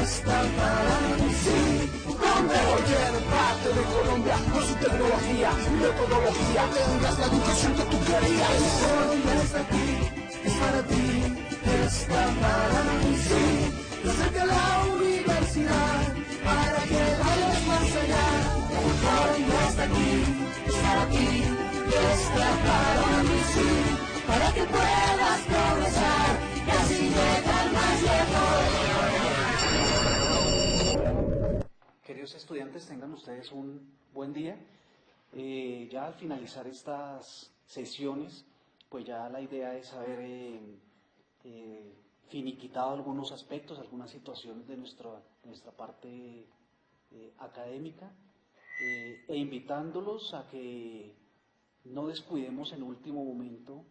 fiesta para mí, sí. Donde cualquier parte de Colombia, con su tecnología y metodología, tendrás la educación que tú querías. El foro ya está aquí, es para ti, fiesta para mí, sí. Acerca la universidad, para que vayas más allá. El foro ya está aquí, es para ti, fiesta para mí, sí. Para que puedas progresar y así llegar más lejos. Queridos estudiantes, tengan ustedes un buen día. Ya al finalizar estas sesiones, pues ya la idea es haber finiquitado algunos aspectos, algunas situaciones de nuestra parte académica, e invitándolos a que no descuidemos en último momento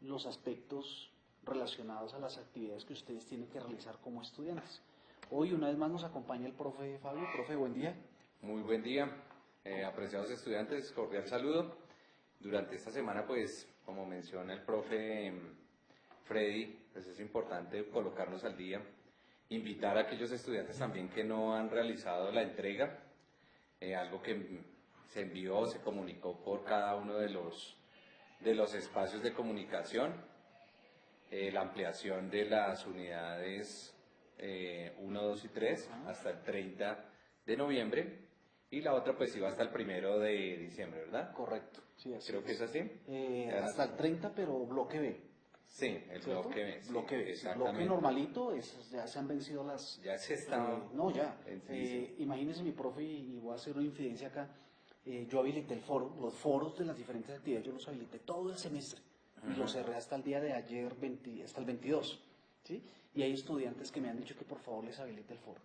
los aspectos relacionados a las actividades que ustedes tienen que realizar como estudiantes. Hoy una vez más nos acompaña el profe Fabio. Profe, buen día. Muy buen día, apreciados estudiantes, cordial saludo. Durante esta semana, pues, como menciona el profe Freddy, pues es importante colocarnos al día, invitar a aquellos estudiantes también que no han realizado la entrega, algo que se envió, se comunicó por cada uno de los espacios de comunicación, la ampliación de las unidades 1, 2 y 3 hasta el 30 de noviembre, y la otra pues iba hasta el 1 de diciembre, ¿verdad? Correcto, sí, así Creo que es así. hasta el 30, pero bloque B. Sí, el ¿cierto? bloque B. Sí, Bloque B. exactamente. Bloque normalito, ya se han vencido las... Ya se está... no, ya. Sí. Imagínense mi profe, y voy a hacer una infidencia acá, yo habilité el foro, los foros de las diferentes actividades, yo los habilité todo el semestre, y los cerré hasta el día de ayer, hasta el 22, ¿sí? Y hay estudiantes que me han dicho que por favor les habilite el foro.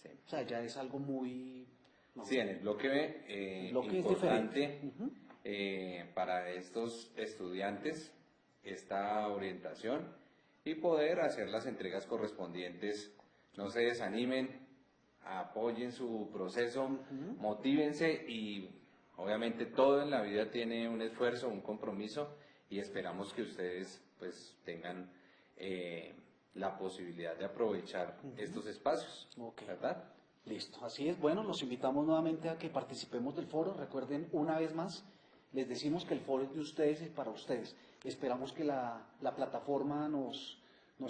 Sí. O sea, ya es algo muy... no, Sí, en el bloque B, el bloque importante es para estos estudiantes esta orientación y poder hacer las entregas correspondientes. No se desanimen, apoyen su proceso, motívense, y obviamente todo en la vida tiene un esfuerzo, un compromiso, y esperamos que ustedes pues tengan la posibilidad de aprovechar estos espacios, ¿verdad? Listo, así es. Bueno, los invitamos nuevamente a que participemos del foro. Recuerden, una vez más, les decimos que el foro es de ustedes y para ustedes. Esperamos que la plataforma nos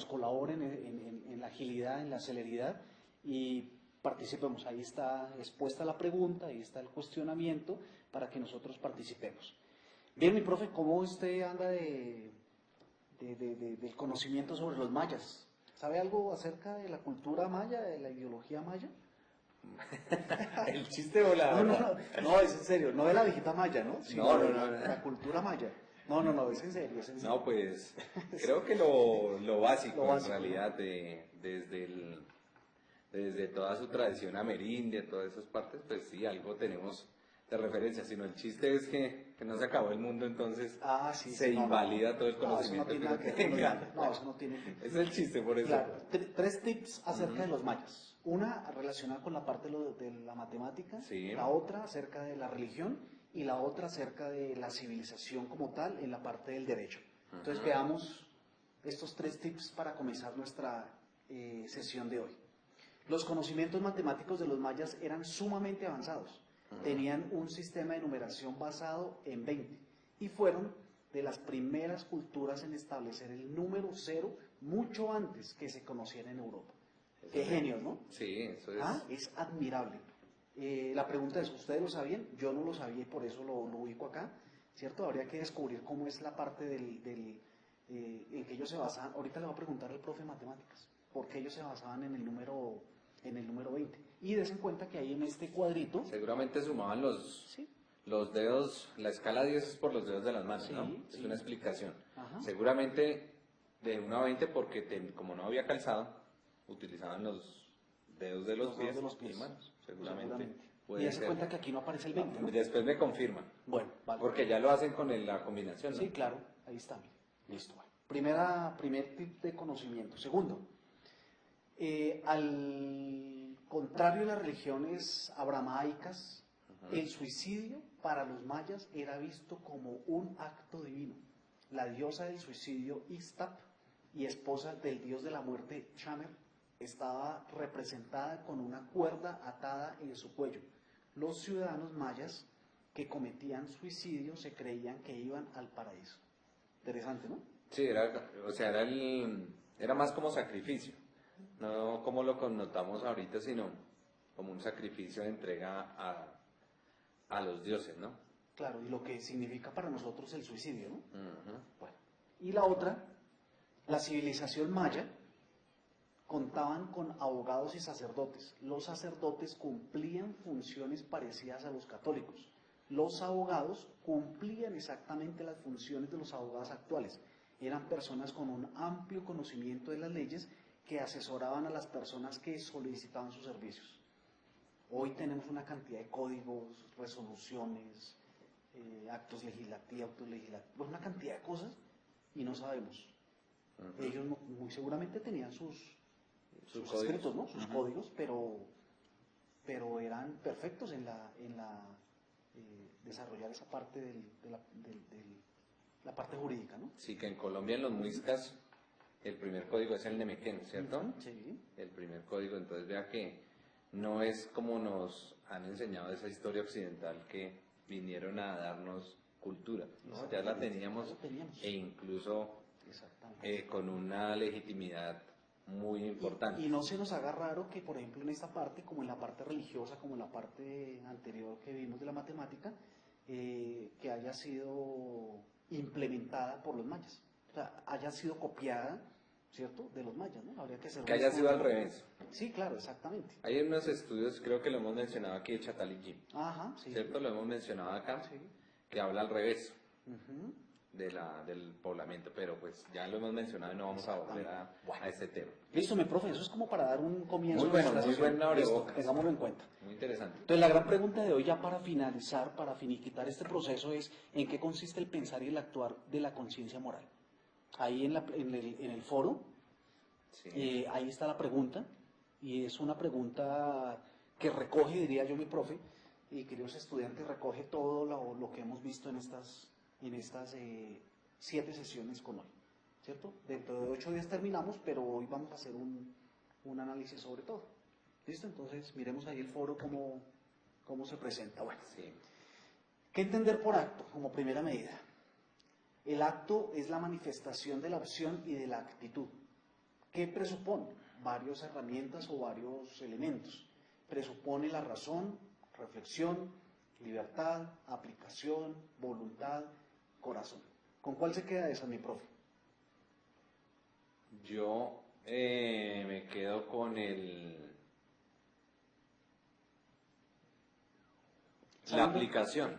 colabore en la agilidad, en la celeridad, y participemos. Ahí está expuesta la pregunta, ahí está el cuestionamiento para que nosotros participemos. Bien, mi profe, ¿cómo usted anda del conocimiento sobre los mayas? ¿Sabe algo acerca de la cultura maya, de la ideología maya? El chiste volador. No, es en serio, no de la viejita maya, ¿no? Sino No. la cultura maya. No, es en serio, es en serio. No, pues creo que lo básico, Lo básico, en realidad, desde toda su tradición amerindia, todas esas partes, pues sí, algo tenemos de referencia, sino el chiste es que no se acabó el mundo, entonces se invalida todo el conocimiento que uno tenga. No, eso no tiene fin. Es el chiste, por eso. Claro, tres tips acerca de los mayas. Una relacionada con la parte de la matemática, Sí. la otra acerca de la religión, y la otra acerca de la civilización como tal en la parte del derecho. Entonces veamos estos tres tips para comenzar nuestra sesión de hoy. Los conocimientos matemáticos de los mayas eran sumamente avanzados. Tenían un sistema de numeración basado en 20 y fueron de las primeras culturas en establecer el número 0 mucho antes que se conociera en Europa. Qué genios, ¿no? Sí, eso es. Es admirable. La pregunta es, ¿ustedes lo sabían? Yo no lo sabía y por eso lo ubico acá, ¿cierto? Habría que descubrir cómo es la parte en que ellos se basaban. Ahorita le voy a preguntar al profe de matemáticas, ¿por qué ellos se basaban en el número 20? Y des en cuenta que ahí en este cuadrito... Seguramente sumaban los dedos, la escala 10 es por los dedos de las manos, ¿no? Es una explicación. Seguramente de 1 a 20 porque como no había calzado, utilizaban los dedos de los pies y manos, seguramente. Y das cuenta que aquí no aparece el 20, ¿no? Después me confirman. Bueno, vale. Porque ya lo hacen con la combinación, ¿no? Sí, claro, ahí está. Listo. Bueno. Primer tip de conocimiento. Segundo, al contrario de las religiones abramaicas, el suicidio para los mayas era visto como un acto divino. La diosa del suicidio, Ixtap, y esposa del dios de la muerte, Chamer, estaba representada con una cuerda atada en su cuello. Los ciudadanos mayas que cometían suicidio se creían que iban al paraíso. Interesante, ¿no? Sí, o sea, era más como sacrificio, no como lo connotamos ahorita, sino como un sacrificio de entrega a los dioses, ¿no? Claro, y lo que significa para nosotros el suicidio, ¿no? Ujú. Bueno, y la otra, la civilización maya contaban con abogados y sacerdotes. Los sacerdotes cumplían funciones parecidas a los católicos. Los abogados cumplían exactamente las funciones de los abogados actuales. Eran personas con un amplio conocimiento de las leyes que asesoraban a las personas que solicitaban sus servicios. Hoy tenemos una cantidad de códigos, resoluciones, actos legislativos, una cantidad de cosas y no sabemos. Ujú. Ellos muy seguramente tenían sus códigos. escritos, ¿no? Sus Ujú. códigos, pero eran perfectos en desarrollar esa parte de la parte jurídica, ¿no? Sí, que en Colombia, en los muiscas, el primer código es el Nemequén, ¿cierto? Sí. El primer código, entonces vea que no es como nos han enseñado esa historia occidental que vinieron a darnos cultura, ¿no? Ya la teníamos, Ya la teníamos. e incluso Exactamente. con una legitimidad muy importante. Y no se nos haga raro que, por ejemplo, en esta parte, como en la parte religiosa, como en la parte anterior que vimos de la matemática, que haya sido implementada por los mayas. O sea, haya sido copiada, ¿cierto?, de los mayas, ¿no? Habría que hacer Que haya sido al revés. Sí, claro, exactamente. Hay unos estudios, creo que lo hemos mencionado aquí, de Chataligi, Ajá, sí. ¿cierto? Lo hemos mencionado acá, Sí. que habla al revés Ujú. del poblamiento, pero pues ya lo hemos mencionado y no vamos a volver Bueno. a este tema. Listo, mi profe, eso es como para dar un comienzo. Muy bueno, a esta muy sesión. buen abrebocas. Listo, tengámoslo en cuenta. Muy interesante. Entonces, la gran pregunta de hoy, ya para finalizar, para finiquitar este proceso, es ¿en qué consiste el pensar y el actuar de la conciencia moral? Ahí en el foro, Sí. ahí está la pregunta, y es una pregunta que recoge, diría yo, mi profe, y queridos estudiantes, recoge todo lo que hemos visto en estas 7 sesiones con hoy, ¿cierto? Dentro de 8 días terminamos, pero hoy vamos a hacer un análisis sobre todo. ¿Listo? Entonces, miremos ahí el foro cómo se presenta. Bueno, Sí. ¿qué entender por acto como primera medida? El acto es la manifestación de la opción y de la actitud. ¿Qué presupone? Varias herramientas o varios elementos. Presupone la razón, reflexión, libertad, aplicación, voluntad, corazón. ¿Con cuál se queda esa, mi profe? Yo me quedo con la aplicación.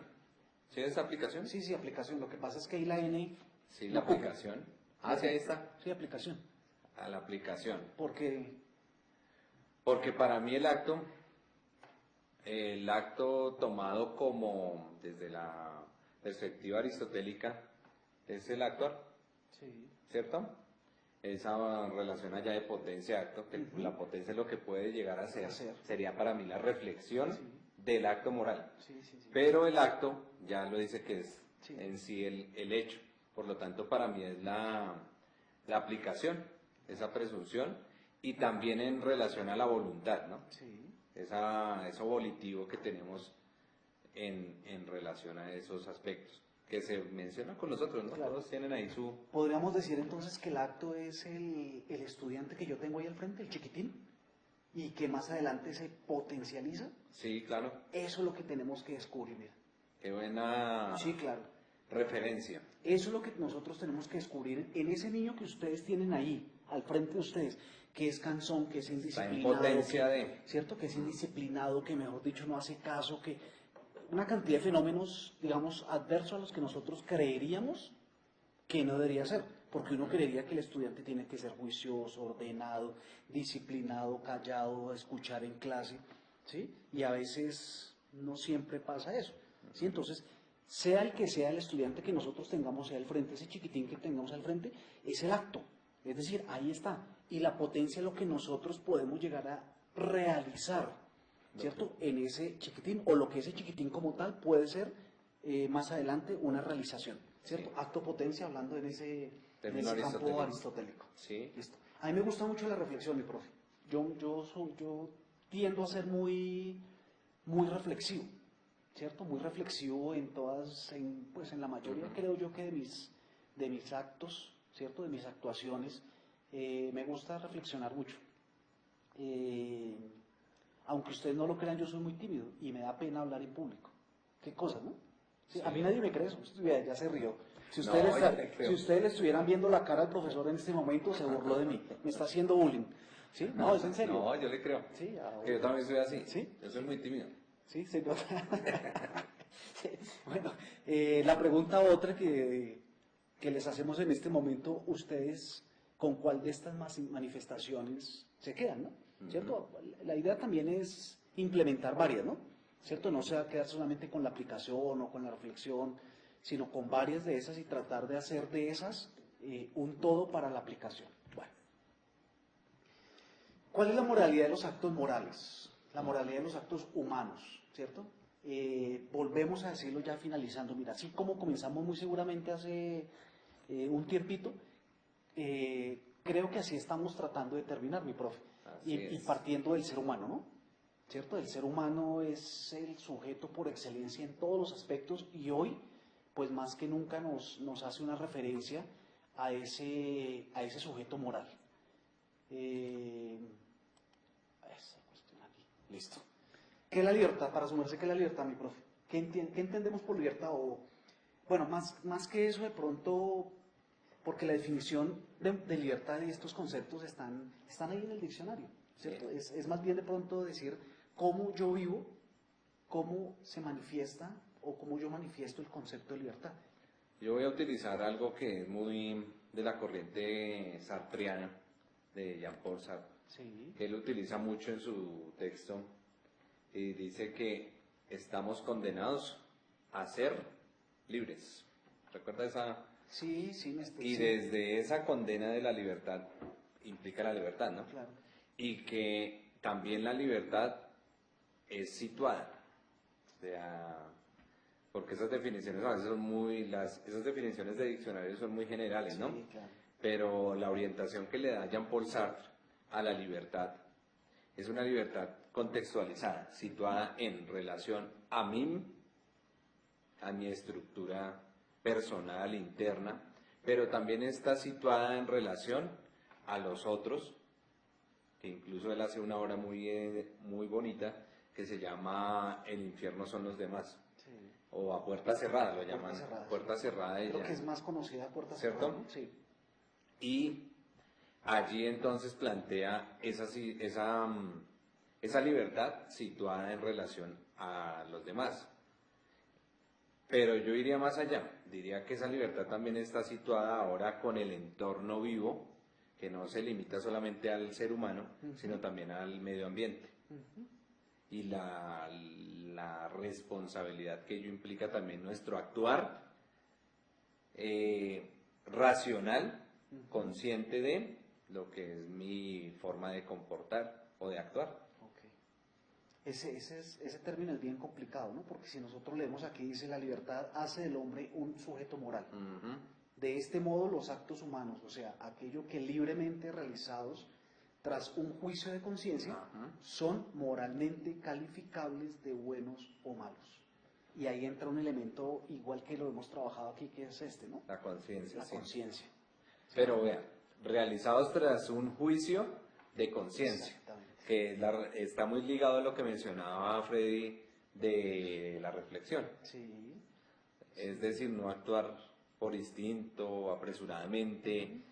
¿Sí es aplicación? Sí, sí, aplicación. Lo que pasa es que ahí la N... Sí, la aplicación. Ah, sí, ahí está. Sí, aplicación. A la aplicación. Porque Porque para mí el acto tomado como desde la perspectiva aristotélica es el actuar, sí, ¿cierto? Esa relación allá de potencia-acto, que Ujú. la potencia es lo que puede llegar a ser, Hacer. sería para mí la reflexión Sí. del acto moral. sí, sí, sí. Pero el acto ya lo dice que es Sí. en sí el hecho. Por lo tanto, para mí es la aplicación, esa presunción, y también en relación a la voluntad, ¿no? Sí. Eso volitivo que tenemos en relación a esos aspectos, que se mencionan con nosotros, ¿no? Claro. Todos tienen ahí su... Podríamos decir entonces que el acto es el estudiante que yo tengo ahí al frente, el chiquitín, y que más adelante se potencializa. Sí, claro, Eso es lo que tenemos que descubrir, mira. qué buena Sí, claro. referencia. Eso es lo que nosotros tenemos que descubrir en ese niño que ustedes tienen ahí, al frente de ustedes, que es cansón, que es Está en indisciplinado, potencia de... ¿cierto? Que es indisciplinado, que mejor dicho no hace caso, que una cantidad de fenómenos, digamos, adversos a los que nosotros creeríamos que no debería ser, porque uno creería que el estudiante tiene que ser juicioso, ordenado, disciplinado, callado, escuchar en clase, ¿sí? Y a veces no siempre pasa eso, ¿sí? Entonces, sea el que sea el estudiante que nosotros tengamos al frente, ese chiquitín que tengamos al frente, es el acto, es decir, ahí está, y la potencia es lo que nosotros podemos llegar a realizar, ¿cierto? En ese chiquitín, o lo que ese chiquitín como tal puede ser más adelante una realización, ¿cierto? Sí. Acto potencia, hablando en ese Término campo aristotélico. aristotélico. Sí. Listo. A mí me gusta mucho la reflexión, mi profe. yo tiendo a ser muy reflexivo, ¿cierto? Muy reflexivo pues en la mayoría, creo yo, que de mis actos, ¿cierto? De mis actuaciones, me gusta reflexionar mucho. Aunque ustedes no lo crean, yo soy muy tímido y me da pena hablar en público. Qué cosa, ¿no? Sí, a mí nadie me cree eso. Ya se rió. Si ustedes, ya te creo. si ustedes le estuvieran viendo la cara al profesor en este momento, se burló de mí. Me está haciendo bullying. ¿Sí? No, es en serio. No, yo le creo. Sí, Que yo también soy así. ¿Sí? Yo soy muy tímido. Sí, se nota. Bueno, la pregunta otra que les hacemos en este momento, ustedes, ¿con cuál de estas manifestaciones se quedan, no? ¿Cierto? La idea también es implementar varias, ¿no? ¿Cierto? No sea quedar solamente con la aplicación o con la reflexión, sino con varias de esas y tratar de hacer de esas un todo para la aplicación. Bueno. ¿Cuál es la moralidad de los actos morales? La moralidad de los actos humanos, ¿cierto? Volvemos a decirlo ya finalizando. Mira, así como comenzamos muy seguramente hace un tiempito, creo que así estamos tratando de terminar, mi profe. Y partiendo del ser humano, ¿no? ¿Cierto? El ser humano es el sujeto por excelencia en todos los aspectos y hoy, pues más que nunca nos hace una referencia a ese sujeto moral. Esa cuestión aquí. Listo. ¿Qué es la libertad? Para sumarse, ¿qué es la libertad, mi profe? ¿Qué entendemos por libertad? O, bueno, más que eso, de pronto, porque la definición de libertad y estos conceptos están ahí en el diccionario, ¿cierto? Es más bien de pronto decir cómo yo vivo, cómo se manifiesta o cómo yo manifiesto el concepto de libertad. Yo voy a utilizar algo que es muy de la corriente sartriana de Jean-Paul Sartre, Sí. que él utiliza mucho en su texto y dice que estamos condenados a ser libres. ¿Recuerda esa? Sí, Y desde esa condena de la libertad implica la libertad, ¿no? Claro. Y que también la libertad es situada. O sea, porque esas definiciones a veces son esas definiciones de diccionario son muy generales, ¿no? Sí, claro. Pero la orientación que le da Jean-Paul Sartre a la libertad es una libertad contextualizada, situada en relación a mí, a mi estructura personal, interna, pero también está situada en relación a los otros, que incluso él hace una obra muy bonita que se llama El infierno son los demás, Sí. o a puerta cerrada lo llaman, puerta cerrada Creo ella. que es más conocida puerta ¿Cierto? cerrada, ¿no? Sí. Y allí entonces plantea esa libertad situada en relación a los demás. Pero yo iría más allá, diría que esa libertad también está situada ahora con el entorno vivo, que no se limita solamente al ser humano, sino también al medio ambiente. Y la responsabilidad que ello implica también nuestro actuar racional, consciente de lo que es mi forma de comportar o de actuar. Ese término es bien complicado, ¿no? Porque si nosotros leemos aquí, dice la libertad hace del hombre un sujeto moral. De este modo, los actos humanos, o sea, aquello que libremente realizados tras un juicio de conciencia, son moralmente calificables de buenos o malos. Y ahí entra un elemento igual que lo hemos trabajado aquí, que es este, ¿no? La conciencia. La sí. conciencia. Pero vean, realizados tras un juicio de conciencia, Exactamente. que está muy ligado a lo que mencionaba Freddy de la reflexión. Sí. Es decir, no actuar por instinto, apresuradamente,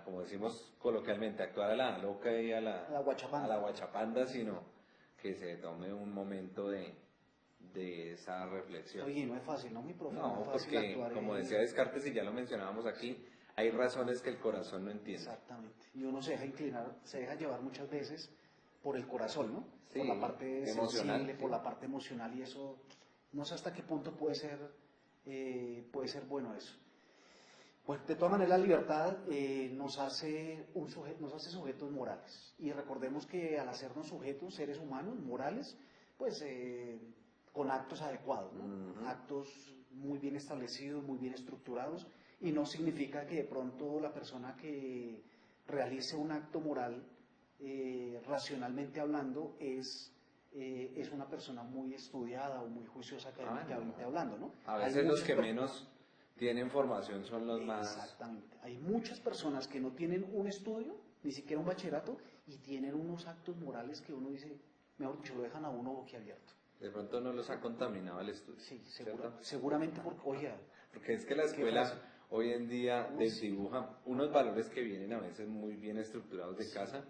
como decimos coloquialmente, actuar a la loca y a la guachapanda, sino que se tome un momento de esa reflexión. Oye, no es fácil, ¿no, mi profe? No, es fácil porque actuar como decía Descartes, y ya lo mencionábamos aquí, hay razones que el corazón no entiende. Exactamente. Y uno se deja inclinar, se deja llevar muchas veces por el corazón, ¿no? Sí, por la parte emocional, sensible, sí. por la parte emocional, y eso, no sé hasta qué punto puede ser bueno eso. Pues de todas maneras la libertad nos hace sujetos morales. Y recordemos que al hacernos sujetos, seres humanos, morales, pues con actos adecuados, ¿no? Actos muy bien establecidos, muy bien estructurados, y no significa que de pronto la persona que realice un acto moral racionalmente hablando, es una persona muy estudiada o muy juiciosa académicamente hablando, ¿no? A veces los que menos tienen formación son los más... Exactamente. Hay muchas personas que no tienen un estudio, ni siquiera un bachillerato, y tienen unos actos morales que uno dice, mejor dicho, lo dejan a uno boquiabierto. De pronto no los ha contaminado el estudio. Sí, seguramente porque, oye... Porque es que la escuela hoy en día desdibuja unos valores que vienen a veces muy bien estructurados de casa,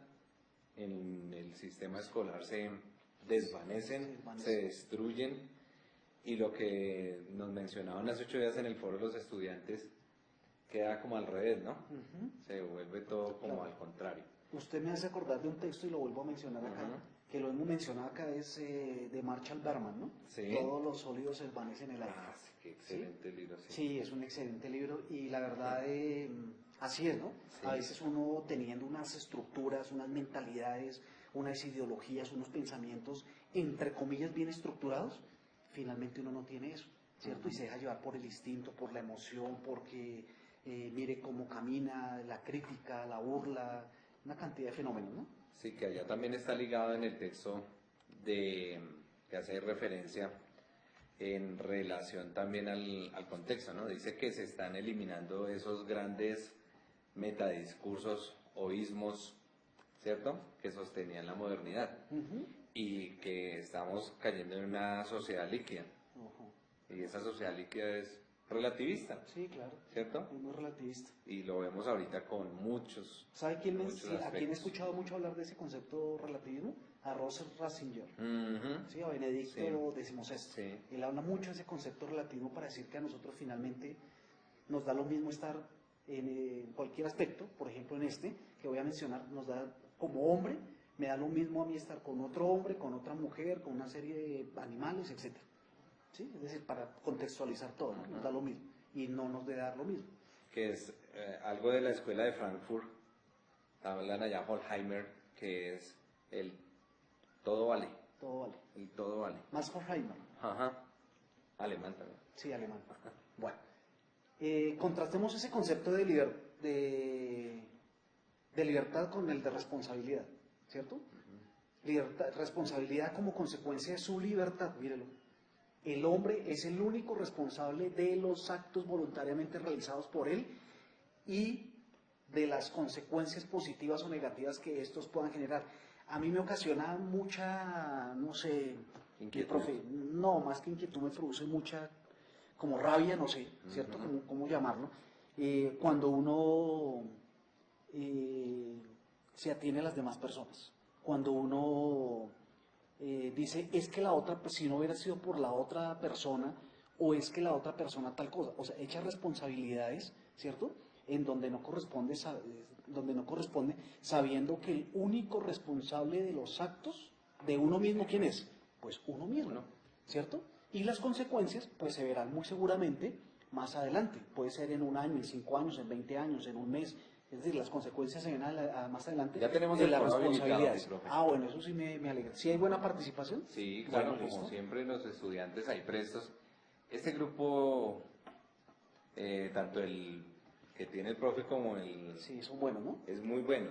en el sistema escolar se desvanecen, se destruyen, y lo que nos mencionaban hace 8 días en el foro de los estudiantes queda como al revés, ¿no? Se vuelve todo como al contrario. Usted me hace acordar de un texto y lo vuelvo a mencionar acá, que lo hemos mencionado acá, es de Marshall Berman, ¿no? Sí. Todos los sólidos se desvanecen en el aire. Sí, qué excelente libro. Sí, es un excelente libro y la verdad así es, ¿no? Sí. A veces uno teniendo unas estructuras, unas mentalidades, unas ideologías, unos pensamientos, entre comillas, bien estructurados, finalmente uno no tiene eso, ¿cierto? Y se deja llevar por el instinto, por la emoción, porque mire cómo camina, la crítica, la burla, una cantidad de fenómenos, ¿no? Sí, que allá también está ligado en el texto que hace referencia en relación también al contexto, ¿no? Dice que se están eliminando esos grandes metadiscursos o ismos, ¿cierto?, que sostenían la modernidad, y que estamos cayendo en una sociedad líquida, y esa sociedad líquida es relativista. Sí, claro. ¿Cierto? Es muy relativista. Y lo vemos ahorita con muchos. ¿Sabe a quién he aspectos. escuchado mucho hablar de ese concepto relativismo? A Russell Ratzinger, ¿sí? A Benedicto XVI. Sí. Él habla mucho de ese concepto relativismo para decir que a nosotros finalmente nos da lo mismo estar en cualquier aspecto, por ejemplo en este que voy a mencionar, nos da como hombre, me da lo mismo a mí estar con otro hombre, con otra mujer, con una serie de animales, etc. ¿Sí? Es decir, para contextualizar todo, ¿no? Nos da lo mismo y no nos debe dar lo mismo. Que es algo de la escuela de Frankfurt, hablan allá Horkheimer, que es el todo vale. Todo vale. El todo vale. Más Horkheimer. Ajá. Alemán también. Sí, alemán. Bueno, contrastemos ese concepto de libertad con el de responsabilidad, ¿cierto? Responsabilidad como consecuencia de su libertad, mírelo. El hombre es el único responsable de los actos voluntariamente realizados por él y de las consecuencias positivas o negativas que estos puedan generar. A mí me ocasiona mucha, no sé, inquietud. No, más que inquietud me produce mucha, como rabia, no sé, ¿cierto? ¿Cómo llamarlo? Cuando uno se atiene a las demás personas. Cuando uno dice, es que la otra, pues, si no hubiera sido por la otra persona, o es que la otra persona tal cosa, o sea, echa responsabilidades, ¿cierto?, en donde no corresponde, sabiendo que el único responsable de los actos de uno mismo, ¿quién es? Pues uno mismo, ¿cierto? Y las consecuencias, pues, se verán muy seguramente más adelante, puede ser en 1 año, en 5 años, en 20 años, en un mes. Es decir, las consecuencias se ven más adelante. Ya tenemos de el las foro responsabilidades. habilitado, Bueno, eso sí me alegra. ¿Sí hay buena participación? Sí, claro, Bueno, como listo. siempre los estudiantes hay prestos. Este grupo, tanto el que tiene el profe como el... Sí, son buenos, ¿no? Es muy bueno.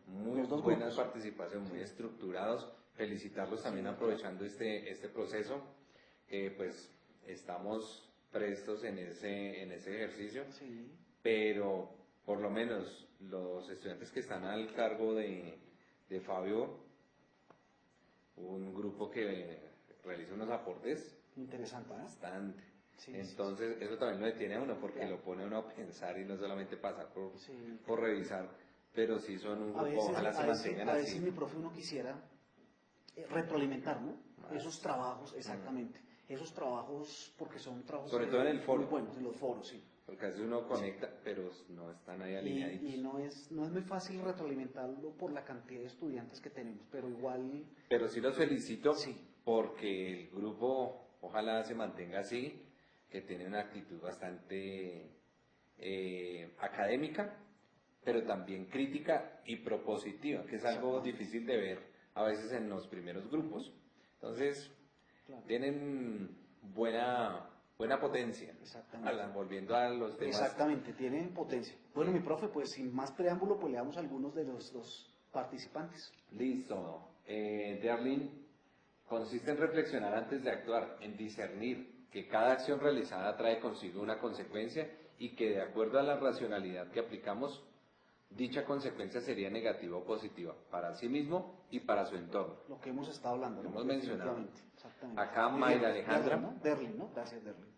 Muy Los dos buena grupos. participación, muy estructurados. Felicitarlos también aprovechando este proceso. Pues estamos prestos en ese ejercicio. Sí. Pero por lo menos los estudiantes que están al cargo de Fabio, un grupo que realiza unos aportes Interesante, ¿no? bastante. Sí, Entonces eso también lo detiene a uno porque Claro. lo pone a uno a pensar y no solamente pasar Sí. por revisar, pero sí son un A grupo, veces, ojalá se mantengan a veces así. mi profe uno quisiera retroalimentar, ¿no? Más. Esos trabajos, exactamente. Esos trabajos, porque son trabajos Sobre todo en el foro. muy buenos, en los foros, sí. Porque a veces uno conecta, pero no están ahí Y alineaditos. no es muy fácil retroalimentarlo por la cantidad de estudiantes que tenemos, pero igual, Pero sí los felicito Sí. porque el grupo ojalá se mantenga así, que tiene una actitud bastante académica, pero también crítica y propositiva, que es algo difícil de ver a veces en los primeros grupos. Entonces, claro, tienen buena potencia. Exactamente. Volviendo a los temas. exactamente, tienen potencia. Bueno, mi profe, pues sin más preámbulo, pues leamos algunos de los participantes. Listo. Derlin, consiste en reflexionar antes de actuar, en discernir que cada acción realizada trae consigo una consecuencia y que de acuerdo a la racionalidad que aplicamos, dicha consecuencia sería negativa o positiva para sí mismo y para su entorno. Lo que hemos estado hablando, Lo ¿no? hemos mencionado. Definitivamente, exactamente. Acá Muy Mayra bien. Alejandra Derlin, ¿no? Gracias, Derlin.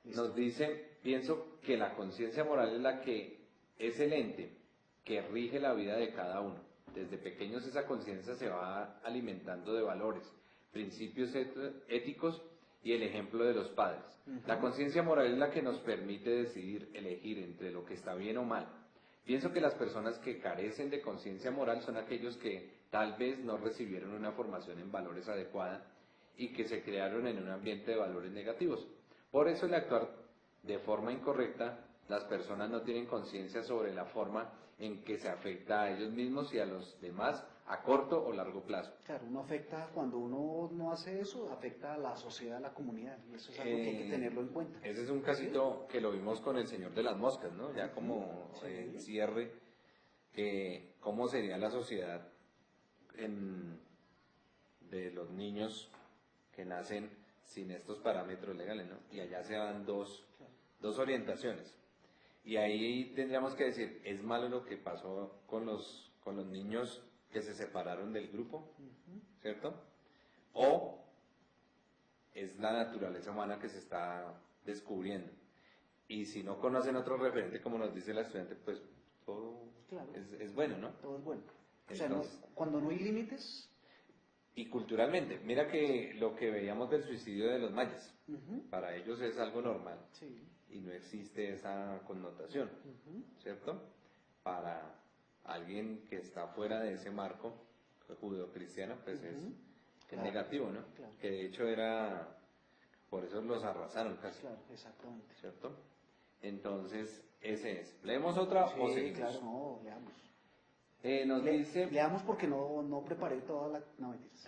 Listo. nos dice, pienso que la conciencia moral es la que es el ente que rige la vida de cada uno. Desde pequeños esa conciencia se va alimentando de valores, principios éticos y el ejemplo de los padres. La conciencia moral es la que nos permite decidir, elegir entre lo que está bien o mal. Pienso que las personas que carecen de conciencia moral son aquellos que tal vez no recibieron una formación en valores adecuada y que se crearon en un ambiente de valores negativos. Por eso el actuar de forma incorrecta, las personas no tienen conciencia sobre la forma en que se afecta a ellos mismos y a los demás a corto o largo plazo. Claro, uno afecta, cuando uno no hace eso, afecta a la sociedad, a la comunidad, y eso es algo que hay que tenerlo en cuenta. Ese es un casito que lo vimos con el Señor de las Moscas, ¿no? Ya como cierre, cómo sería la sociedad de los niños que nacen sin estos parámetros legales, ¿no? Y allá se dan dos orientaciones. Y ahí tendríamos que decir, ¿es malo lo que pasó con los niños que se separaron del grupo? ¿Cierto? ¿O es la naturaleza humana que se está descubriendo? Y si no conocen otro referente, como nos dice la estudiante, pues todo es bueno, ¿no? Todo es bueno. Entonces, cuando no hay límites... Y culturalmente, mira que lo que veíamos del suicidio de los mayas, para ellos es algo normal. Sí. Y no existe esa connotación, ¿cierto? Para alguien que está fuera de ese marco judeocristiano, pues es negativo, ¿no? Claro. Que de hecho por eso los arrasaron casi. Claro, exactamente. ¿Cierto? Entonces, ese es. ¿Leemos otra o Sí, seguimos? claro, no, leamos. Nos dice Leamos porque no preparé toda la... No, mentiras.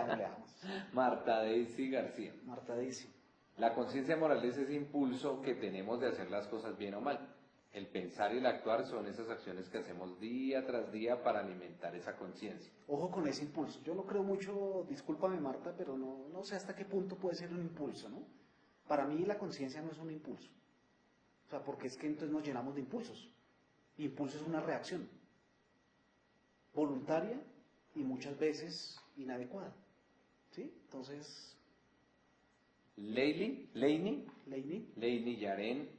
No, leamos. Marta Daisy García. Marta dice... La conciencia moral es ese impulso que tenemos de hacer las cosas bien o mal. El pensar y el actuar son esas acciones que hacemos día tras día para alimentar esa conciencia. Ojo con ese impulso. Yo no creo mucho, discúlpame Marta, pero no sé hasta qué punto puede ser un impulso, ¿no? Para mí la conciencia no es un impulso. O sea, porque es que entonces nos llenamos de impulsos. Impulso es una reacción voluntaria y muchas veces inadecuada. ¿Sí? Entonces... Leini Yaren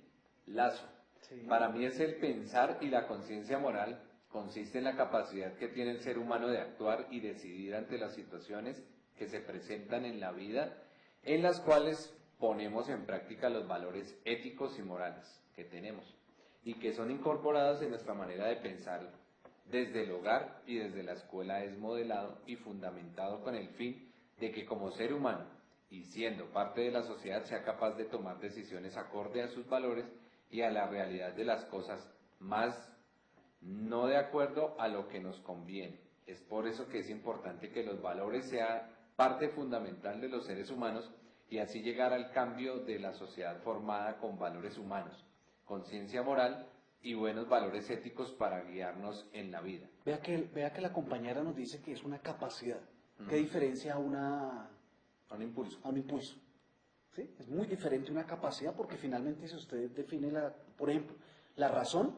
Lazo. Sí. Para mí es el pensar y la conciencia moral consiste en la capacidad que tiene el ser humano de actuar y decidir ante las situaciones que se presentan en la vida, en las cuales ponemos en práctica los valores éticos y morales que tenemos y que son incorporados en nuestra manera de pensar desde el hogar y desde la escuela. Es modelado y fundamentado con el fin de que como ser humano y siendo parte de la sociedad sea capaz de tomar decisiones acorde a sus valores y a la realidad de las cosas, más no de acuerdo a lo que nos conviene. Es por eso que es importante que los valores sean parte fundamental de los seres humanos y así llegar al cambio de la sociedad formada con valores humanos, conciencia moral y buenos valores éticos para guiarnos en la vida. Vea que la compañera nos dice que es una capacidad. ¿Qué diferencia a un impulso? A un impulso. ¿Sí? Es muy diferente una capacidad porque finalmente si usted define por ejemplo, la razón,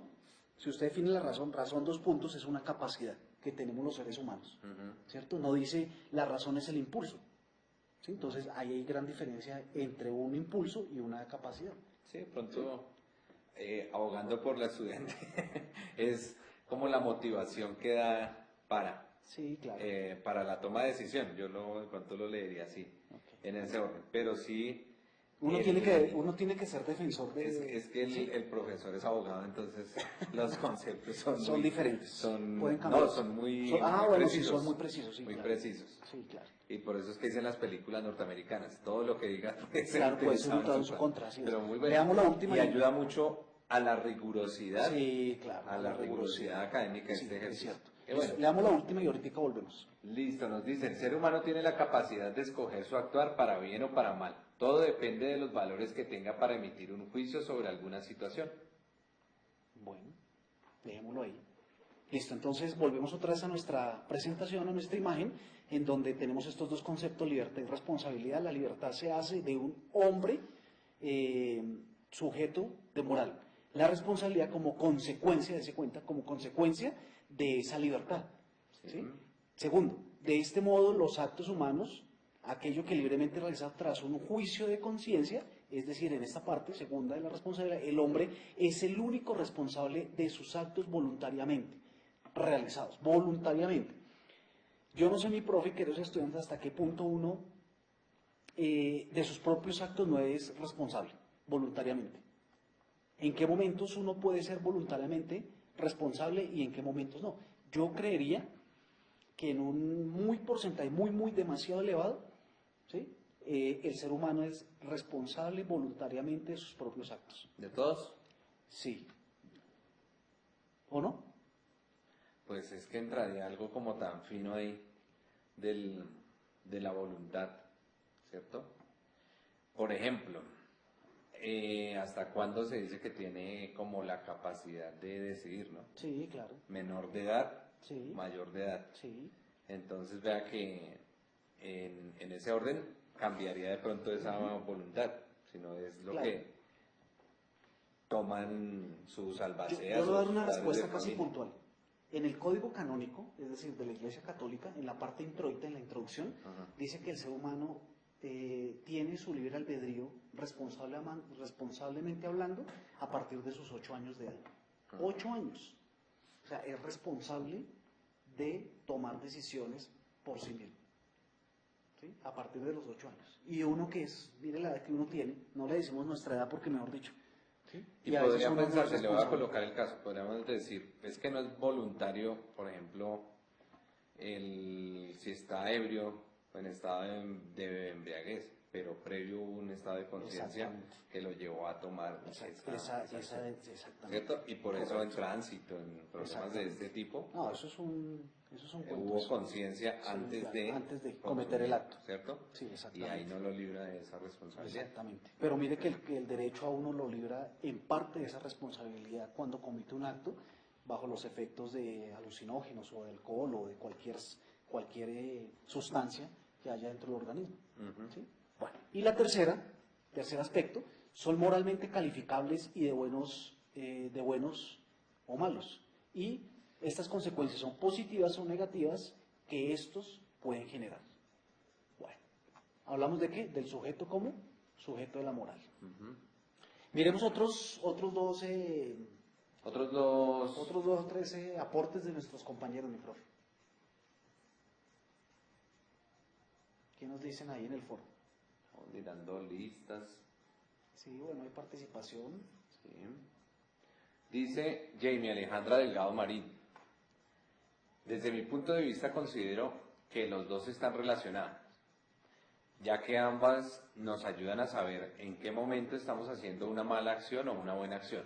si usted define la razón 2 puntos es una capacidad que tenemos los seres humanos, ¿cierto? No dice la razón es el impulso. ¿Sí? Entonces ahí hay gran diferencia entre un impulso y una capacidad. Sí, de pronto, abogando por la estudiante, es como la motivación que da Sí, claro. para la toma de decisión. Yo de pronto lo leería así, en ese orden. Pero sí... Uno tiene que ser defensor de... Es que el profesor es abogado, entonces los conceptos son diferentes. Pueden cambiar. No, son muy precisos. Sí, son muy precisos. Sí, muy claro. precisos. Sí, claro. Y por eso es que dicen las películas norteamericanas, todo lo que diga puede ser claro, puede ser utilizado en su contra. Sí, pero muy bueno. Veamos la última. Y ayuda mucho a la rigurosidad. Sí, claro. A la rigurosidad académica de este ejercicio. Es cierto. Bueno. Leamos la última y ahorita volvemos. Listo, nos dice, el ser humano tiene la capacidad de escoger su actuar para bien o para mal. Todo depende de los valores que tenga para emitir un juicio sobre alguna situación. Bueno, dejémoslo ahí. Listo, entonces volvemos otra vez a nuestra presentación, a nuestra imagen, en donde tenemos estos dos conceptos, libertad y responsabilidad. La libertad se hace de un hombre sujeto de moral. La responsabilidad como consecuencia, dése cuenta, como consecuencia de esa libertad. ¿Sí? Segundo, de este modo los actos humanos, aquello que libremente realiza tras un juicio de conciencia, es decir, en esta parte segunda de la responsabilidad, el hombre es el único responsable de sus actos voluntariamente realizados, voluntariamente. Yo no sé, mi profe, queridos estudiantes, hasta qué punto uno de sus propios actos no es responsable, voluntariamente. ¿En qué momentos uno puede ser voluntariamente responsable y en qué momentos no? Yo creería que en un porcentaje muy demasiado elevado, ¿sí? El ser humano es responsable voluntariamente de sus propios actos. ¿De todos? Sí. ¿O no? Pues es que entraría algo como tan fino ahí de la voluntad, ¿cierto? Por ejemplo, ¿hasta cuándo se dice que tiene como la capacidad de decidir, no? Sí, claro. Menor de edad, Sí. mayor de edad. Sí. Entonces vea que en ese orden cambiaría de pronto esa voluntad, sino es lo Claro. que toman sus Yo albaceas. le voy a dar sus una padres respuesta de casi familia. puntual. En el código canónico, es decir, de la Iglesia Católica, en la parte introita, en la introducción, Ajá. dice que el ser humano tiene su libre albedrío, responsablemente hablando, a partir de sus 8 años de edad. 8 años. O sea, es responsable de tomar decisiones por sí mismo. ¿Sí? A partir de los 8 años. Y uno que es, mire la edad que uno tiene, no le decimos nuestra edad porque mejor dicho. ¿Sí? Y a veces podría uno no es pensarse, le voy a responsable. colocar el caso, podríamos decir, es que no es voluntario, por ejemplo, si está ebrio o en estado de embriaguez, pero previo hubo un estado de conciencia Exactamente. que lo llevó a tomar Exactamente. acción, ¿cierto? Y por eso en tránsito, en problemas de este tipo, No, eso es un cuento. hubo Eso. conciencia Sí, antes claro, de antes de cometer el consumir, acto. ¿cierto? Sí, Y exactamente. ahí no lo libra de esa responsabilidad. Exactamente. Pero mire que el derecho a uno lo libra en parte de esa responsabilidad cuando comete un acto bajo los efectos de alucinógenos o de alcohol o de cualquier sustancia que haya dentro del organismo. ¿Sí? Bueno, y la tercer aspecto, son moralmente calificables y de buenos o malos. Y estas consecuencias son positivas o negativas que estos pueden generar. Bueno, ¿hablamos de qué? Del sujeto como sujeto de la moral. Miremos otros dos Otros dos, o tres aportes de nuestros compañeros, mi profe. ¿Qué nos dicen ahí en el foro? mirando listas. Sí, bueno, hay participación. Sí. Dice Jamie Alejandra Delgado Marín, desde mi punto de vista considero que los dos están relacionados, ya que ambas nos ayudan a saber en qué momento estamos haciendo una mala acción o una buena acción.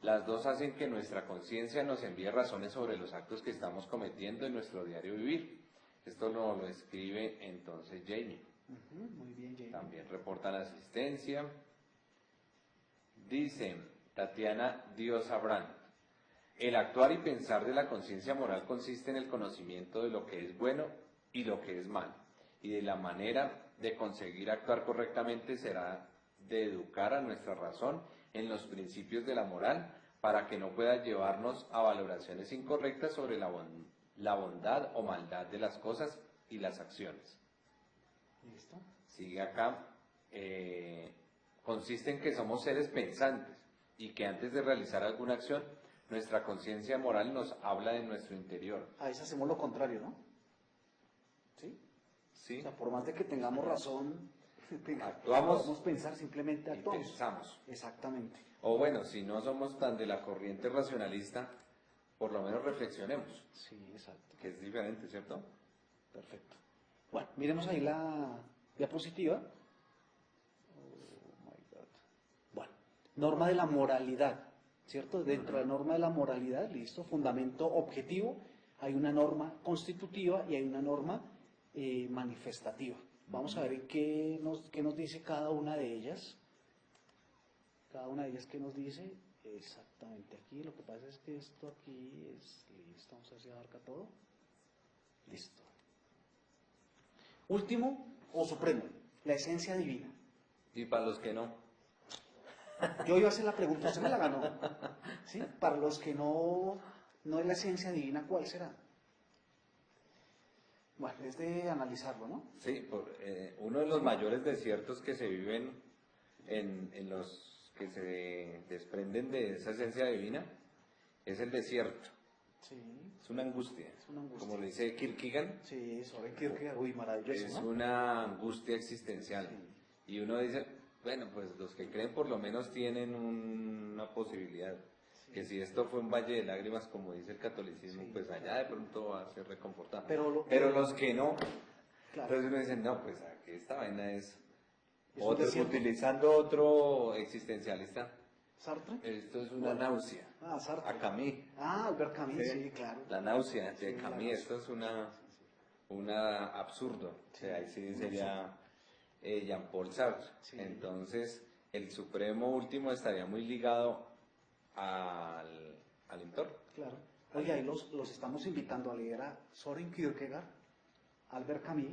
Las dos hacen que nuestra conciencia nos envíe razones sobre los actos que estamos cometiendo en nuestro diario vivir. Esto lo escribe entonces Jamie. Muy bien, Jamie. También reporta la asistencia. Dice Tatiana Diosa Brandt, el actuar y pensar de la conciencia moral consiste en el conocimiento de lo que es bueno y lo que es malo, y de la manera de conseguir actuar correctamente será de educar a nuestra razón en los principios de la moral para que no pueda llevarnos a valoraciones incorrectas sobre la bondad o maldad de las cosas y las acciones. ¿Listo? Sigue acá, consiste en que somos seres pensantes y que antes de realizar alguna acción, nuestra conciencia moral nos habla de nuestro interior. A veces hacemos lo contrario, ¿no? ¿Sí? ¿Sí? O sea, por más de que tengamos razón, Actuamos podemos pensar, simplemente y actuamos. pensamos. Exactamente. O bueno, si no somos tan de la corriente racionalista, por lo menos reflexionemos, Sí, exacto. que es diferente, ¿cierto? Perfecto. Bueno, miremos ahí la diapositiva. Oh my God. Bueno, norma de la moralidad, ¿cierto? Dentro de la norma de la moralidad, listo, fundamento objetivo, hay una norma constitutiva y hay una norma manifestativa. Vamos a ver qué nos dice cada una de ellas. Cada una de ellas, ¿qué nos dice? Exactamente, aquí lo que pasa es que esto aquí es listo, vamos a ver si abarca todo. Listo. Último o supremo, la esencia divina. Y para los que no, Yo iba a hacer la pregunta, usted me la ganó. ¿Sí? Para los que no es la esencia divina, ¿cuál será? Bueno, es de analizarlo, ¿no? sí, uno de los mayores desiertos que se viven en los que se desprenden de esa esencia divina es el desierto. Sí, Es una angustia. es una angustia. Como lo dice Kierkegaard, Sí, sobre Kierkegaard, uy, maravilloso, es ¿no? una angustia existencial. Y uno dice, bueno, pues los que creen por lo menos tienen una posibilidad. Que si esto fue un valle de lágrimas, como dice el catolicismo, Sí, pues allá de pronto va a ser reconfortante. Pero los que no, claro, entonces uno dice, no, pues aquí esta vaina es ¿es un desierto? utilizando otro existencialista, ¿Sartre? esto es una náusea. Ah, Sartre. A Camus. Ah, Albert Camus, sí, claro. La náusea de Sí, Camus, claro. esto es una absurdo. O sea, ahí sí sería Jean-Paul Sartre. Sí. Entonces, el supremo último estaría muy ligado al entorno. Claro. Oye, ahí los estamos invitando a leer a Soren Kierkegaard, Albert Camus,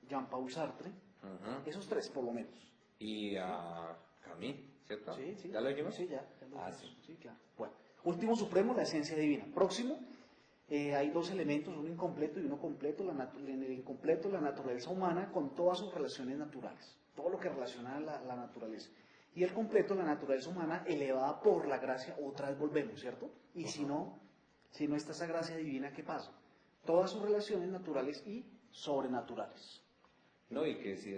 Jean-Paul Sartre, Ujú. esos tres por lo menos. Y a Camus, ¿cierto? Sí, sí. ¿Ya lo dijimos? Sí, ya lo Ah, dijimos. sí. Sí, claro. Bueno, último supremo, la esencia divina. Próximo, hay dos elementos, uno incompleto y uno completo. En el incompleto, la naturaleza humana con todas sus relaciones naturales, todo lo que relaciona a la naturaleza. Y el completo, la naturaleza humana elevada por la gracia, otra vez volvemos, ¿cierto? Y si no está esa gracia divina, ¿qué pasa? Todas sus relaciones naturales y sobrenaturales. No, y que si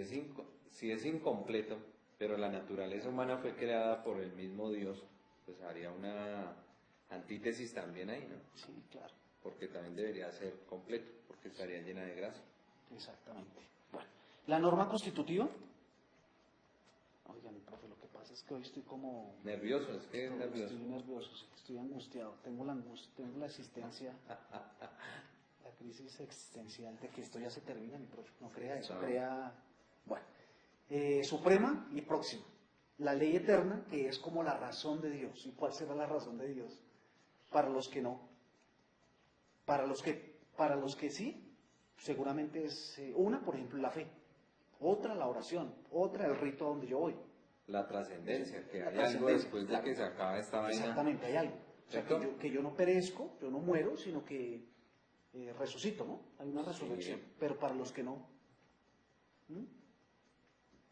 es incompleto, pero la naturaleza humana fue creada por el mismo Dios, pues haría una antítesis también ahí, ¿no? Sí, claro, Porque también debería ser completo, porque estaría llena de gracia. exactamente. Bueno, la norma constitutiva. Oigan, profe, lo que pasa es que hoy estoy como... Nervioso, es que es nervioso. Estoy nervioso, sí, estoy angustiado. Tengo la existencia, la crisis existencial de que esto ya se termina, mi profe. No crea eso, No. crea... Bueno, suprema y próxima. La ley eterna, que es como la razón de Dios. ¿Y cuál será la razón de Dios? Para los que no. Para los que sí, seguramente es una, por ejemplo, la fe. Otra, la oración. Otra, el rito a donde yo voy. La trascendencia, que La hay algo trascendencia, después de claro. que se acaba esta vaina. Exactamente, hay algo. O sea, ¿Cierto? que yo no perezco, yo no muero, sino que resucito, ¿no? Hay una resurrección. Sí. Pero para los que no, ¿m?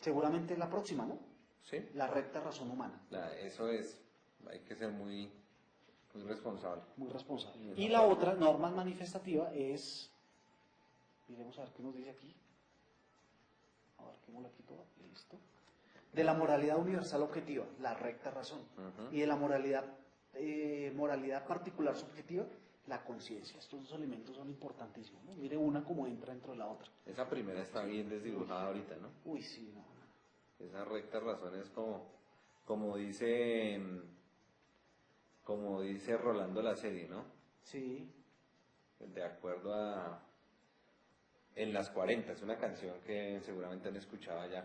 Seguramente la próxima, ¿no? Sí, La recta razón humana. eso es, hay que ser muy responsable. Muy responsable. Muy Y la otra norma manifestativa es, miremos a ver qué nos dice aquí. Abarquémosla aquí toda, listo. De la moralidad universal objetiva, la recta razón. Ujú. Y de la moralidad particular subjetiva, la conciencia. Estos dos elementos son importantísimos, ¿no? Mire una como entra dentro de la otra. Esa primera está bien desdibujada ahorita, ¿no? Uy, sí, no. Esa recta razón es como dice Rolando la serie, ¿no? Sí, De acuerdo a En las 40, es una canción que seguramente han escuchado allá.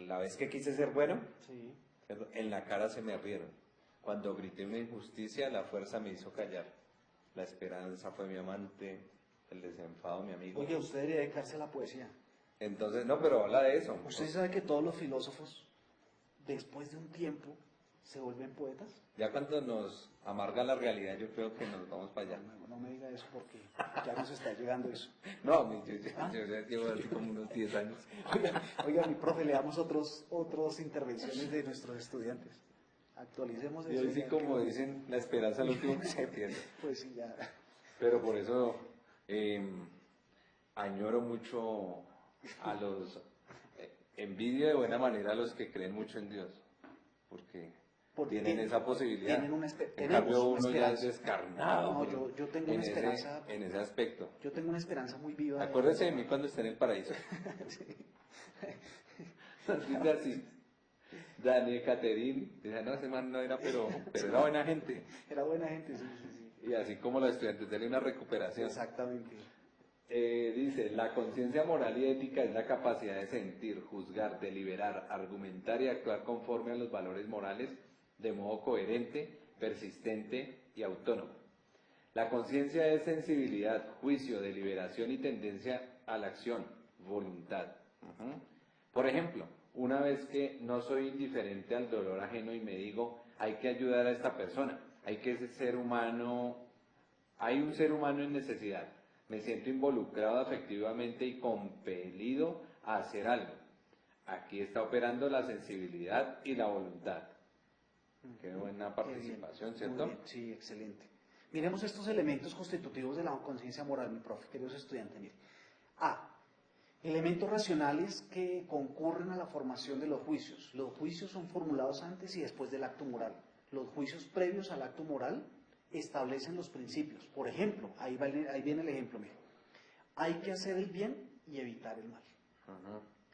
La vez que quise ser bueno, sí. en la cara se me rieron. Cuando grité una injusticia, la fuerza me hizo callar. La esperanza fue mi amante, el desenfado mi amigo. Oye, usted debería dedicarse a la poesía. Entonces, no, pero habla de eso. ¿Usted sabe que todos los filósofos, después de un tiempo, se vuelven poetas? Ya cuando nos amarga la realidad, yo creo que nos vamos para allá. No me diga eso porque ya nos está llegando eso. No, yo ya llevo así como unos 10 años. Oiga, mi profe, le damos otras intervenciones de nuestros estudiantes. Actualicemos Y eso. hoy sí, ya como que- dicen, la esperanza es lo último que se pierde. Pues sí, ya. Pero por eso añoro mucho a los, envidio de buena manera a los que creen mucho en Dios, porque tienen esa posibilidad. Tienen una En tenemos cambio una uno ya es esperanza. descarnado No, yo tengo en una esperanza. en ese aspecto. Yo tengo una esperanza muy viva. de- Acuérdese de mí cuando esté en el paraíso. Dice así. Dani, Caterín, dice, no, ese man no era, pero era buena gente. Era buena gente, sí, sí, sí. Y así como los estudiantes, denle una recuperación. Exactamente. Dice, la conciencia moral y ética es la capacidad de sentir, juzgar, deliberar, argumentar y actuar conforme a los valores morales de modo coherente, persistente y autónomo. La conciencia es sensibilidad, juicio, deliberación y tendencia a la acción, voluntad. Por ejemplo, una vez que no soy indiferente al dolor ajeno y me digo, hay que ayudar a esta persona, hay un ser humano en necesidad. Me siento involucrado afectivamente y compelido a hacer algo. Aquí está operando la sensibilidad y la voluntad. Qué buena participación, ¿cierto? Muy bien, sí, excelente. Miremos estos elementos constitutivos de la conciencia moral, mi profe, queridos estudiantes. Mire. A. Elementos racionales que concurren a la formación de los juicios. Los juicios son formulados antes y después del acto moral. Los juicios previos al acto moral establecen los principios. Por ejemplo, ahí viene el ejemplo, mire. Hay que hacer el bien y evitar el mal.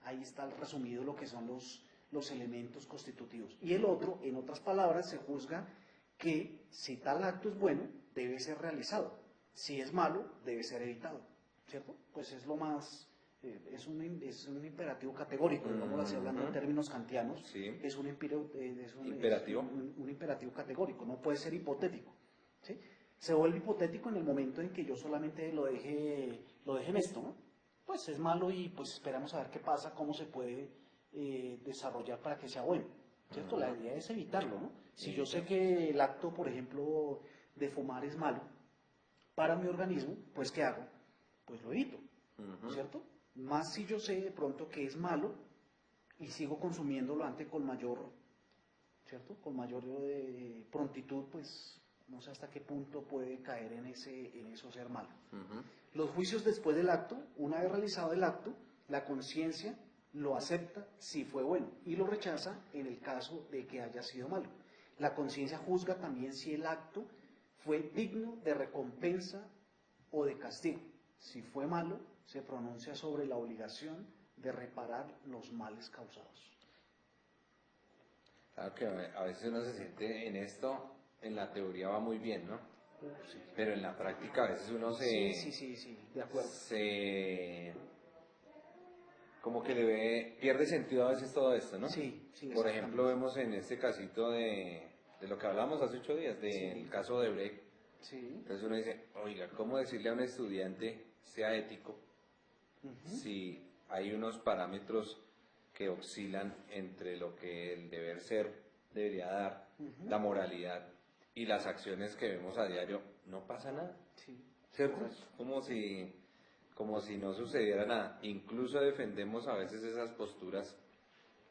Ahí está resumido lo que son los elementos constitutivos. Y el otro, en otras palabras, se juzga que si tal acto es bueno, debe ser realizado. Si es malo, debe ser evitado. ¿Cierto? Pues es lo más... es un imperativo categórico, digamos así, hablando en términos kantianos. Sí. Es un Imperativo. un imperativo categórico, no puede ser hipotético. ¿Sí? Se vuelve hipotético en el momento en que yo solamente lo deje en esto, ¿no? Pues es malo y pues esperamos a ver qué pasa, cómo se puede desarrollar para que sea bueno, ¿cierto? La idea es evitarlo, ¿no? Si yo sé que el acto, por ejemplo, de fumar es malo para mi organismo, pues ¿qué hago? Pues lo evito, ¿cierto? Más si yo sé de pronto que es malo y sigo consumiéndolo antes con mayor, ¿cierto? Con mayor prontitud, pues no sé hasta qué punto puede caer en eso ser malo. Los juicios después del acto, una vez realizado el acto, la conciencia lo acepta si fue bueno y lo rechaza en el caso de que haya sido malo. La conciencia juzga también si el acto fue digno de recompensa o de castigo. Si fue malo, se pronuncia sobre la obligación de reparar los males causados. Claro que a veces uno se siente en esto, en la teoría va muy bien, ¿no? Sí. Pero en la práctica a veces uno Sí, de acuerdo. Como que pierde sentido a veces todo esto, ¿no? Sí, Por ejemplo, vemos en este casito de lo que hablamos hace 8 días, del caso de Brecht. Sí. Entonces uno dice, oiga, ¿cómo decirle a un estudiante sea ético si hay unos parámetros que oscilan entre lo que el deber ser debería dar, la moralidad y las acciones que vemos a diario? No pasa nada, ¿cierto? Como si no sucediera nada. Incluso defendemos a veces esas posturas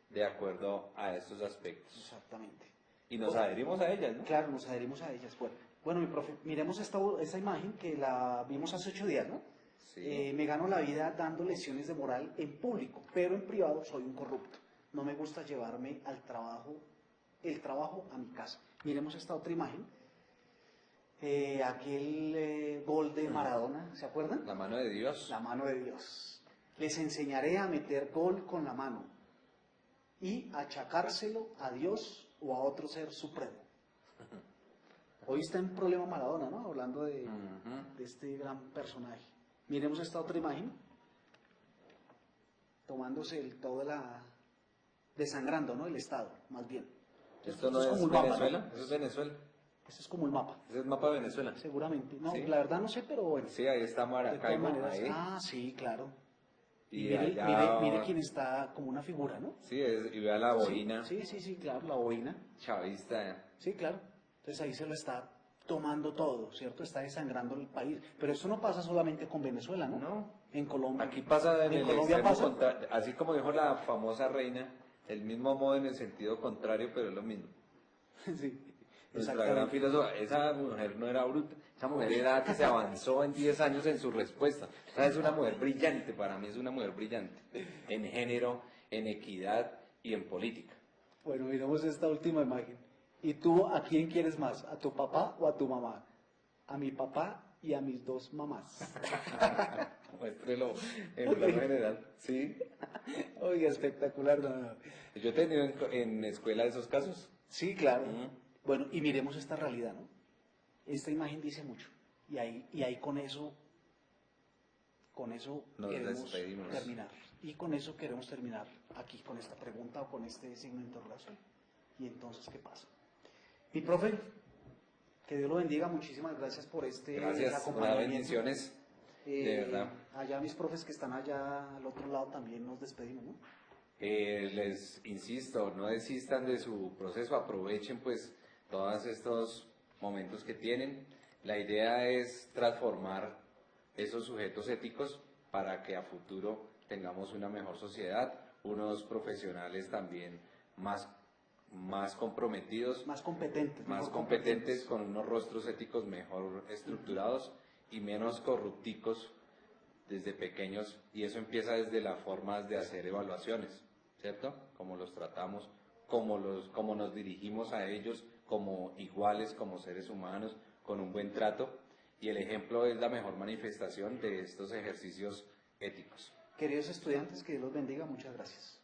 de acuerdo a estos aspectos. Exactamente. Y nos adherimos a ellas, ¿no? Claro, nos adherimos a ellas. Bueno, mi profe, miremos esta imagen que la vimos hace 8 días, ¿no? Sí. Me gano la vida dando lecciones de moral en público, pero en privado soy un corrupto. No me gusta llevarme el trabajo a mi casa. Miremos esta otra imagen. Aquel gol de Maradona, ¿se acuerdan? La mano de Dios. La mano de Dios. Les enseñaré a meter gol con la mano y achacárselo a Dios o a otro ser supremo. Hoy está en problema Maradona, ¿no? Hablando de este gran personaje. Miremos esta otra imagen. Tomándose desangrando, ¿no? El Estado, más bien. ¿Esto no es como un Venezuela? mapa, ¿no? ¿Eso es Venezuela? Ese es como el mapa. ¿Ese es el mapa de Venezuela? Seguramente. No, ¿Sí? la verdad no sé, pero bueno. Sí, ahí está De Maracaibo, todas maneras. ahí. Ah, sí, claro. Y Y mire, allá... mire quién está como una figura, ¿no? Sí, y vea la boina Sí, claro, la boina. chavista. Sí, claro. Entonces ahí se lo está tomando todo, ¿cierto? Está desangrando el país. Pero eso no pasa solamente con Venezuela, ¿no? No. En Colombia. Aquí pasa en el Colombia extremo pasa. contrario, así como dijo la famosa reina, el mismo modo en el sentido contrario, pero es lo mismo. Sí, Nuestra gran exactamente. filósofa, esa mujer no era bruta, esa mujer era que se avanzó en 10 años en su respuesta. O sea, es una mujer brillante, para mí es una mujer brillante, en género, en equidad y en política. Bueno, miremos esta última imagen. ¿Y tú a quién quieres más? ¿A tu papá o a tu mamá? A mi papá y a mis 2 mamás. Muéstrelo en plano general, ¿sí? Oiga, espectacular. No. Yo he tenido en escuela esos casos. Sí, claro. Bueno, y miremos esta realidad, ¿no? Esta imagen dice mucho. Y ahí con Con eso Nos queremos despedimos. terminar. Y con eso queremos terminar aquí con esta pregunta o con este signo de interrogación. ¿Y entonces qué pasa? Mi profe, que Dios lo bendiga, muchísimas gracias por este Gracias, unas acompañamiento. bendiciones, de verdad. Allá mis profes que están allá al otro lado también nos despedimos, ¿no? Les insisto, no desistan de su proceso, aprovechen pues todos estos momentos que tienen. La idea es transformar esos sujetos éticos para que a futuro tengamos una mejor sociedad, unos profesionales también más comprometidos, Más competentes. más mejor competentes, con unos rostros éticos mejor estructurados y menos corrupticos desde pequeños, y eso empieza desde las formas de hacer evaluaciones, ¿cierto? Cómo los tratamos, cómo nos dirigimos a ellos como iguales, como seres humanos, con un buen trato, y el ejemplo es la mejor manifestación de estos ejercicios éticos. Queridos estudiantes, que Dios los bendiga, muchas gracias.